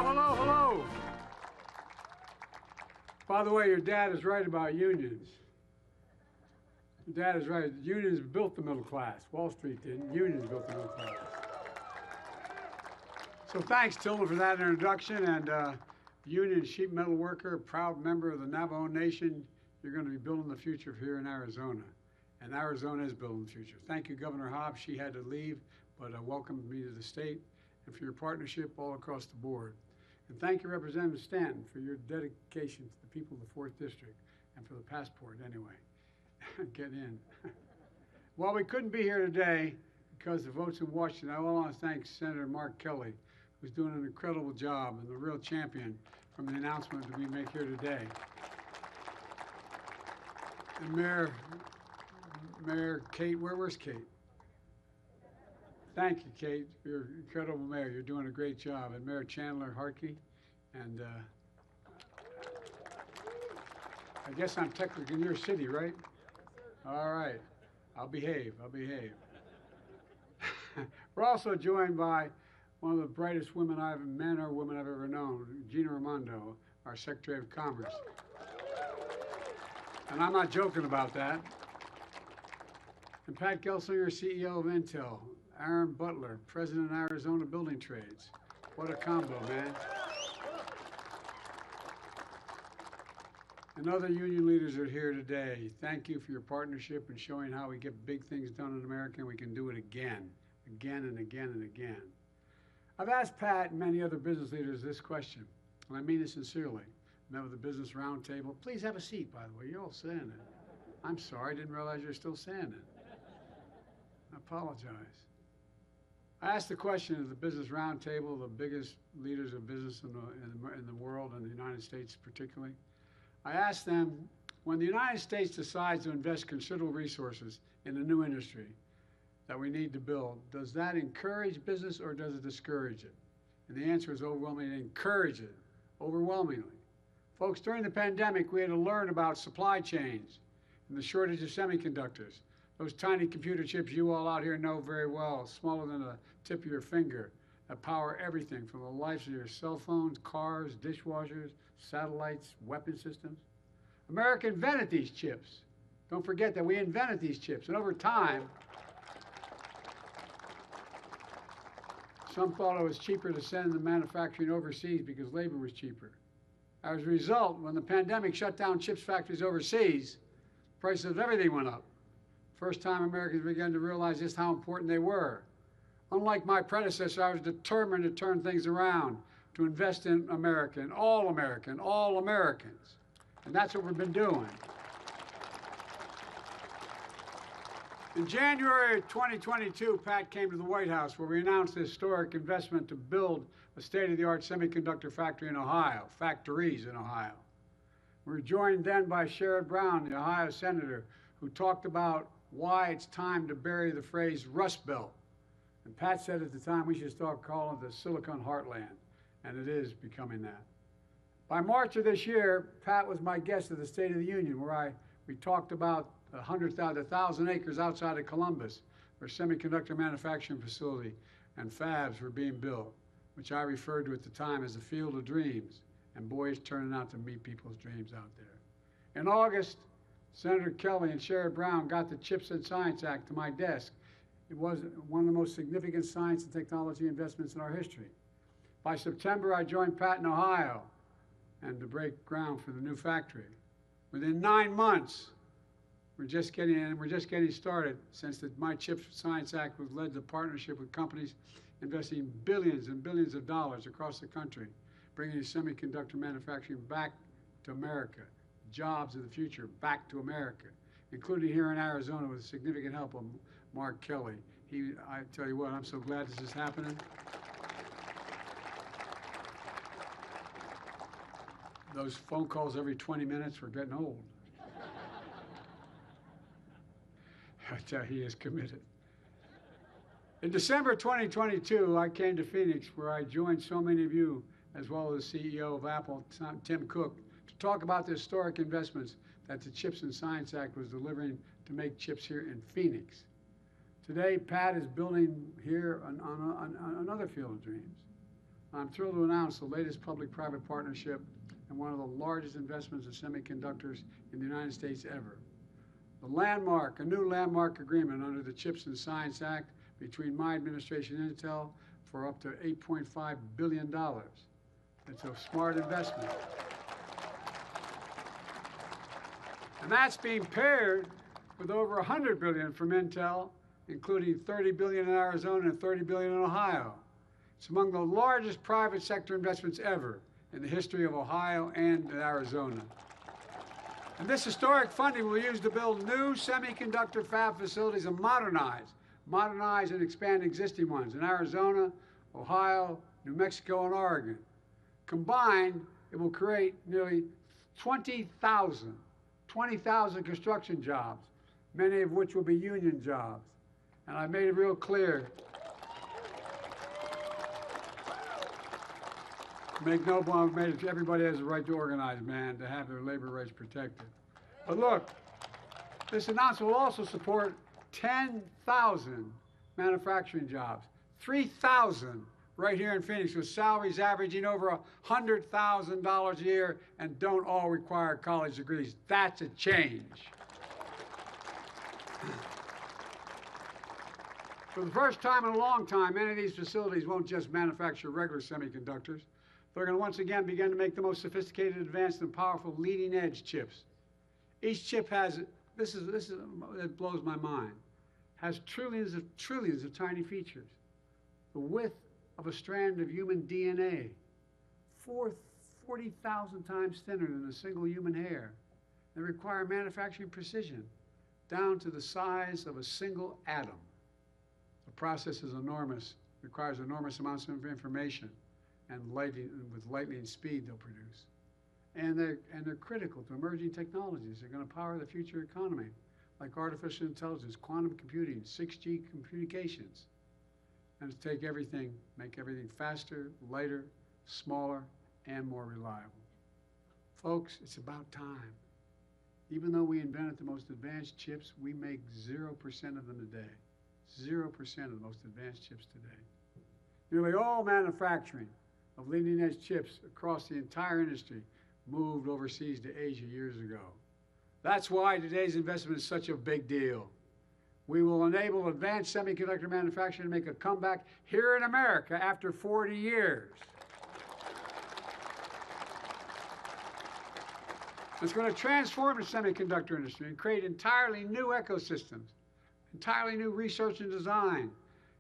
hello, hello. By the way, your dad is right about unions. Your dad is right. Unions built the middle class. Wall Street didn't. Unions built the middle class. So thanks, Tilda, for that introduction. And union sheet metal worker, proud member of the Navajo Nation, you're going to be building the future here in Arizona. And Arizona is building the future. Thank you, Governor Hobbs. She had to leave, but welcomed me to the state and for your partnership all across the board. And thank you, Representative Stanton, for your dedication to the people of the 4th District and for the passport anyway. Get in. Well, we couldn't be here today because the votes in Washington. I want to thank Senator Mark Kelly, who's doing an incredible job and the real champion from the announcement that we make here today. And Mayor Kate, where's Kate? Thank you, Kate. You're an incredible mayor. You're doing a great job. And Mayor Chandler Harkey. And I guess I'm technically in your city, right? All right. I'll behave. We're also joined by one of the brightest men or women I've ever known, Gina Raimondo, our Secretary of Commerce. And I'm not joking about that. And Pat Gelsinger, CEO of Intel. Aaron Butler, President of Arizona Building Trades. What a combo, man. And other union leaders are here today. Thank you for your partnership and showing how we get big things done in America, and we can do it again and again. I've asked Pat and many other business leaders this question, and I mean it sincerely. Met with the Business Roundtable. Please have a seat, by the way. You're all standing. I'm sorry, I didn't realize you're still standing. I apologize. I asked the question of the Business Roundtable, the biggest leaders of business in the world, and the United States particularly. I asked them, when the United States decides to invest considerable resources in a new industry that we need to build, does that encourage business or does it discourage it? And the answer is overwhelmingly, it encourages it, overwhelmingly. Folks, during the pandemic, we had to learn about supply chains and the shortage of semiconductors. Those tiny computer chips you all out here know very well, smaller than the tip of your finger, that power everything from the lives of your cell phones, cars, dishwashers, satellites, weapon systems. America invented these chips. Don't forget that we invented these chips. And over time, some thought it was cheaper to send the manufacturing overseas because labor was cheaper. As a result, when the pandemic shut down chips factories overseas, prices of everything went up. First time Americans began to realize just how important they were. Unlike my predecessor, I was determined to turn things around, to invest in America, in all Americans. And that's what we've been doing. In January of 2022, Pat came to the White House where we announced a historic investment to build a state-of-the-art semiconductor factory in Ohio, factories in Ohio. We were joined then by Sherrod Brown, the Ohio senator, who talked about why it's time to bury the phrase Rust Belt. And Pat said at the time we should start calling it the Silicon Heartland, and it is becoming that. By March of this year, Pat was my guest at the State of the Union, where we talked about 1,000 acres outside of Columbus, where semiconductor manufacturing facility and fabs were being built, which I referred to at the time as the field of dreams, and boy, it's turning out to meet people's dreams out there. In August, Senator Kelly and Sherrod Brown got the CHIPS and Science Act to my desk. It was one of the most significant science and technology investments in our history. By September, I joined Pat in Ohio and to break ground for the new factory. Within 9 months, we're just getting started since my CHIPS Science Act was led to partnership with companies investing billions and billions of dollars across the country, bringing semiconductor manufacturing back to America, jobs of the future back to America, including here in Arizona with significant help of Mark Kelly. I tell you what, I'm so glad this is happening. Those phone calls every 20 minutes were getting old. I tell you, he is committed. In December 2022, I came to Phoenix, where I joined so many of you, as well as the CEO of Apple, Tim Cook, to talk about the historic investments that the CHIPS and Science Act was delivering to make chips here in Phoenix. Today, Pat is building here on another field of dreams, I'm thrilled to announce the latest public-private partnership and one of the largest investments in semiconductors in the United States ever. A new landmark agreement under the CHIPS and Science Act between my administration and Intel for up to $8.5 billion. It's a smart investment. And that's being paired with over $100 billion from Intel, including $30 billion in Arizona and $30 billion in Ohio. It's among the largest private sector investments ever in the history of Ohio and Arizona. And this historic funding will be used to build new semiconductor fab facilities and modernize and expand existing ones in Arizona, Ohio, New Mexico, and Oregon. Combined, it will create nearly 20,000 construction jobs, many of which will be union jobs. And I made it real clear, everybody has the right to organize, man, to have their labor rights protected. But look, this announcement will also support 10,000 manufacturing jobs, 3,000 right here in Phoenix, with salaries averaging over $100,000 a year and don't all require college degrees. That's a change. For the first time in a long time, many of these facilities won't just manufacture regular semiconductors. They're going to once again begin to make the most sophisticated, advanced, and powerful leading-edge chips. Each chip has, it blows my mind, has trillions of tiny features. The width of a strand of human DNA, 40,000 times thinner than a single human hair. They require manufacturing precision, down to the size of a single atom. The process is enormous, requires enormous amounts of information, and with lightning speed they'll produce. And they're critical to emerging technologies. They're going to power the future economy, like artificial intelligence, quantum computing, 6G communications. And to make everything faster, lighter, smaller, and more reliable. Folks, it's about time. Even though we invented the most advanced chips, we make 0% of them today. 0% of the most advanced chips today. Nearly all manufacturing of leading-edge chips across the entire industry moved overseas to Asia years ago. That's why today's investment is such a big deal. We will enable advanced semiconductor manufacturing to make a comeback here in America after 40 years. It's going to transform the semiconductor industry and create entirely new ecosystems, entirely new research and design,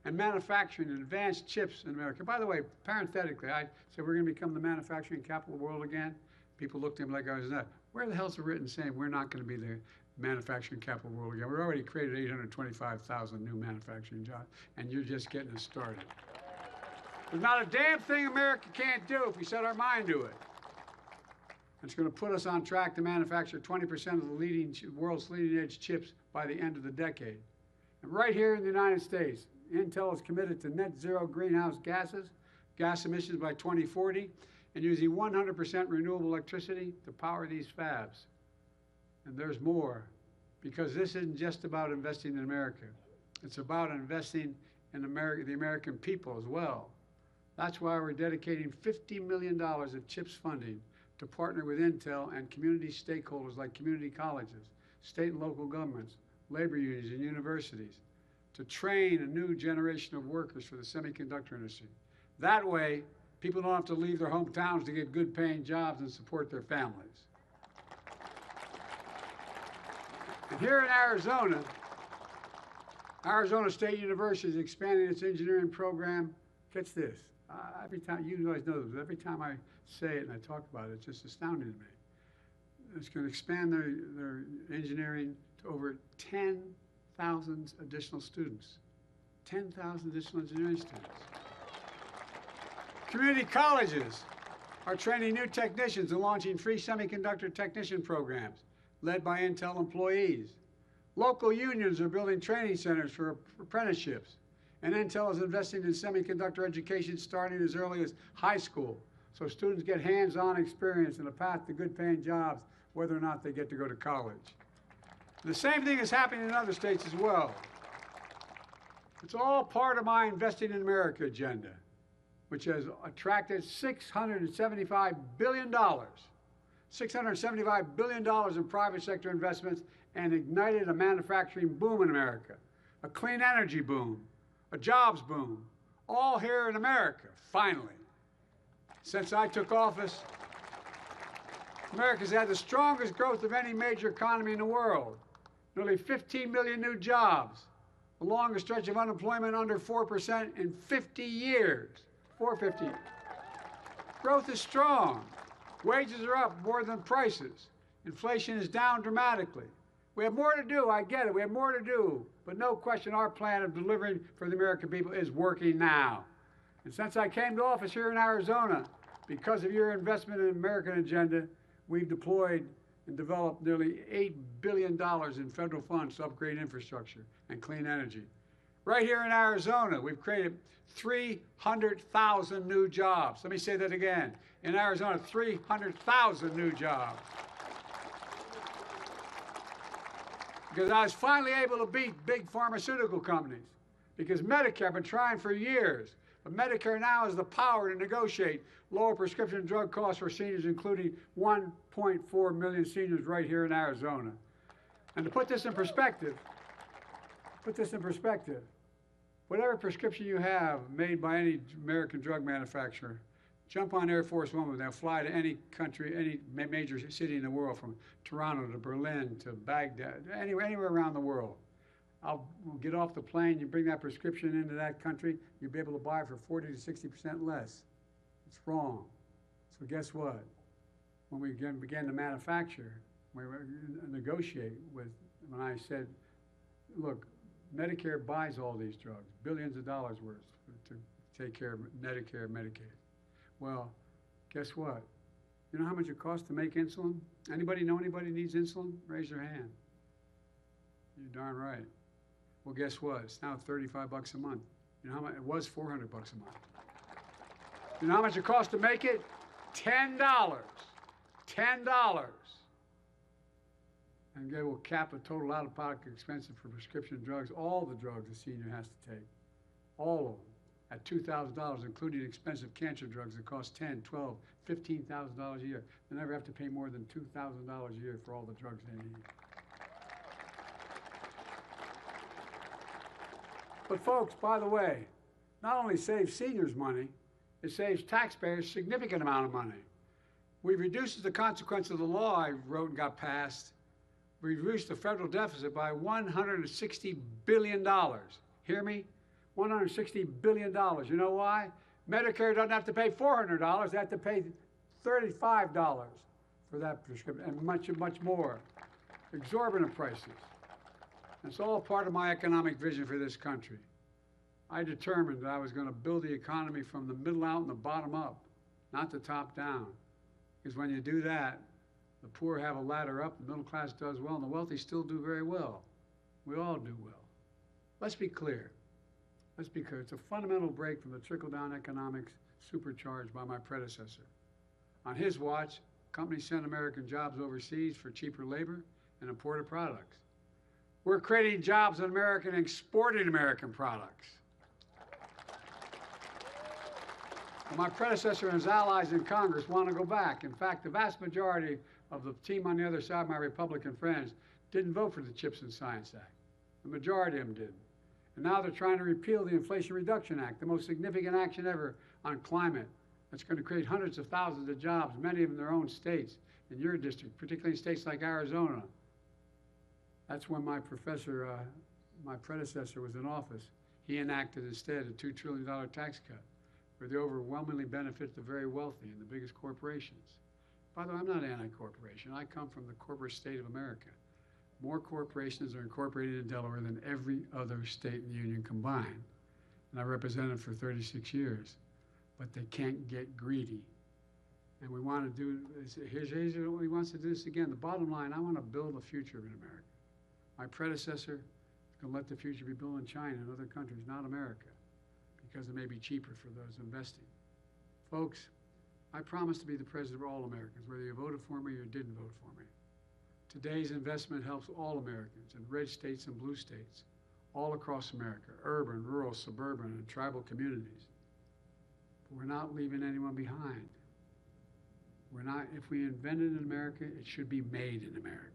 and manufacturing and advanced chips in America. By the way, parenthetically, I said we're going to become the manufacturing capital of the world again. People looked at me like I was nuts. Where the hell's it written saying we're not going to be the manufacturing capital of the world again? We've already created 825,000 new manufacturing jobs, and you're just getting us started. There's not a damn thing America can't do if we set our mind to it. It's going to put us on track to manufacture 20% of the world's leading-edge chips by the end of the decade. And right here in the United States, Intel is committed to net zero greenhouse gas emissions by 2040, and using 100% renewable electricity to power these fabs. And there's more, because this isn't just about investing in America. It's about investing in the American people as well. That's why we're dedicating $50 million of CHIPS funding to partner with Intel and community stakeholders like community colleges, state and local governments, labor unions, and universities to train a new generation of workers for the semiconductor industry. That way, people don't have to leave their hometowns to get good paying jobs and support their families. And here in Arizona State University is expanding its engineering program. Catch this. Every time, you guys know this, every time I say it and I talk about it, it's just astounding to me. It's going to expand their engineering to over 10,000 additional students. 10,000 additional engineering students. Community colleges are training new technicians and launching free semiconductor technician programs led by Intel employees. Local unions are building training centers for apprenticeships. And Intel is investing in semiconductor education starting as early as high school, so students get hands-on experience and a path to good-paying jobs, whether or not they get to go to college. The same thing is happening in other states as well. It's all part of my Investing in America agenda. which has attracted $675 billion. $675 billion in private sector investments and ignited a manufacturing boom in America, a clean energy boom, a jobs boom, all here in America, finally. Since I took office, America's had the strongest growth of any major economy in the world. Nearly 15 million new jobs, the longest stretch of unemployment under 4% in 50 years. 450. Growth is strong. Wages are up more than prices. Inflation is down dramatically. We have more to do, I get it, we have more to do. But no question our plan of delivering for the American people is working now. And since I came to office here in Arizona, because of your investment in the American agenda, we've deployed and developed nearly $8 billion in federal funds to upgrade infrastructure and clean energy. Right here in Arizona, we've created 300,000 new jobs. Let me say that again. In Arizona, 300,000 new jobs. Because I was finally able to beat big pharmaceutical companies. Because Medicare, I've been trying for years. But Medicare now has the power to negotiate lower prescription drug costs for seniors, including 1.4 million seniors right here in Arizona. And to put this in perspective, whatever prescription you have made by any American drug manufacturer, jump on Air Force One, they'll fly to any country, any major city in the world, from Toronto to Berlin to Baghdad, anywhere around the world. We'll get off the plane, you bring that prescription into that country, you'll be able to buy it for 40 to 60% less. It's wrong. So guess what? When we began to manufacture, we negotiate with, when I said, look, Medicare buys all these drugs, billions of dollars worth to take care of Medicare and Medicaid. Well, guess what? You know how much it costs to make insulin? Anybody know anybody needs insulin? Raise your hand. You're darn right. Well, guess what? It's now $35 a month. You know how much? It was $400 a month. You know how much it costs to make it? $10. $10. And they will cap the total out-of-pocket expense for prescription drugs, all the drugs a senior has to take, all of them, at $2,000, including expensive cancer drugs that cost $10,000, $12,000, $15,000 a year. They never have to pay more than $2,000 a year for all the drugs they need. But folks, by the way, not only saves seniors money, it saves taxpayers a significant amount of money. We reduced the consequence of the law I wrote and got passed. We reduced the federal deficit by $160 billion. Hear me? $160 billion. You know why? Medicare doesn't have to pay $400. They have to pay $35 for that prescription, and much, much more. Exorbitant prices. It's all part of my economic vision for this country. I determined that I was going to build the economy from the middle out and the bottom up, not the top down. Because when you do that, the poor have a ladder up, the middle class does well, and the wealthy still do very well. We all do well. Let's be clear. Let's be clear. It's a fundamental break from the trickle-down economics supercharged by my predecessor. On his watch, companies sent American jobs overseas for cheaper labor and imported products. We're creating jobs in America and exporting American products. Well, my predecessor and his allies in Congress want to go back. In fact, the vast majority of the team on the other side, my Republican friends, didn't vote for the CHIPS and Science Act. The majority of them did. And now they're trying to repeal the Inflation Reduction Act, the most significant action ever on climate. That's going to create hundreds of thousands of jobs, many of them in their own states, in your district, particularly in states like Arizona. That's when my predecessor was in office. He enacted instead a $2 trillion tax cut, where they overwhelmingly benefit the very wealthy and the biggest corporations. By the way, I'm not anti-corporation. I come from the corporate state of America. More corporations are incorporated in Delaware than every other state in the union combined. And I represented for 36 years. But they can't get greedy. And we want to do, here's what he wants to do this again. The bottom line, I want to build a future in America. My predecessor is going to let the future be built in China and other countries, not America, because it may be cheaper for those investing. Folks, I promise to be the president of all Americans, whether you voted for me or didn't vote for me. Today's investment helps all Americans in red states and blue states, all across America, urban, rural, suburban, and tribal communities. We're not leaving anyone behind. We're not, if we invent it in America, it should be made in America.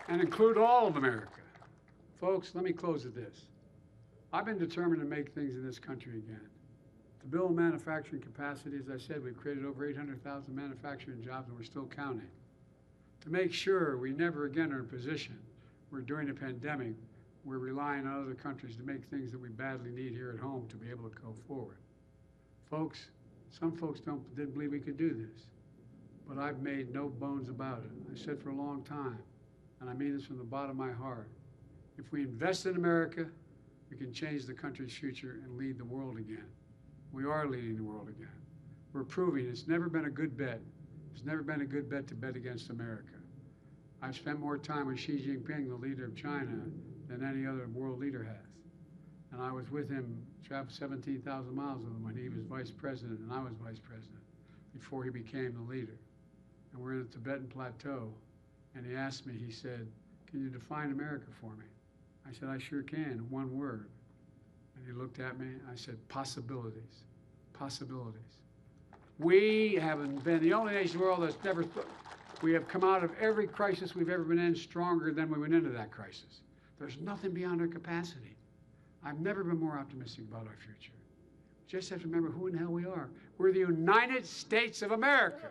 And include all of America. Folks, let me close with this. I've been determined to make things in this country again. To build manufacturing capacity, as I said, we've created over 800,000 manufacturing jobs, and we're still counting. To make sure we never again are in a position where during the pandemic, we're relying on other countries to make things that we badly need here at home to be able to go forward. Folks, some folks didn't believe we could do this, but I've made no bones about it. I said for a long time, and I mean this from the bottom of my heart, if we invest in America, we can change the country's future and lead the world again. We are leading the world again. We're proving it's never been a good bet. It's never been a good bet to bet against America. I've spent more time with Xi Jinping, the leader of China, than any other world leader has. And I was with him, traveled 17,000 miles with him when he was vice president and I was vice president, before he became the leader. And we're in the Tibetan Plateau, and he asked me, he said, "Can you define America for me?" I said, "I sure can, one word." And he looked at me, I said, "Possibilities, possibilities." We haven't been the only nation in the world that's never, we have come out of every crisis we've ever been in stronger than we went into that crisis. There's nothing beyond our capacity. I've never been more optimistic about our future. Just have to remember who in the hell we are. We're the United States of America.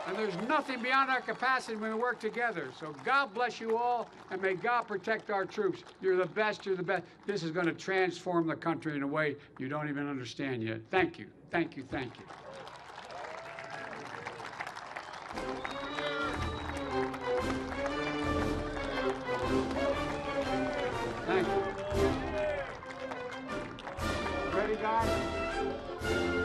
And there's nothing beyond our capacity when we work together. So God bless you all, and may God protect our troops. You're the best, you're the best. This is going to transform the country in a way you don't even understand yet. Thank you, thank you, thank you. Thank you. Ready, guys?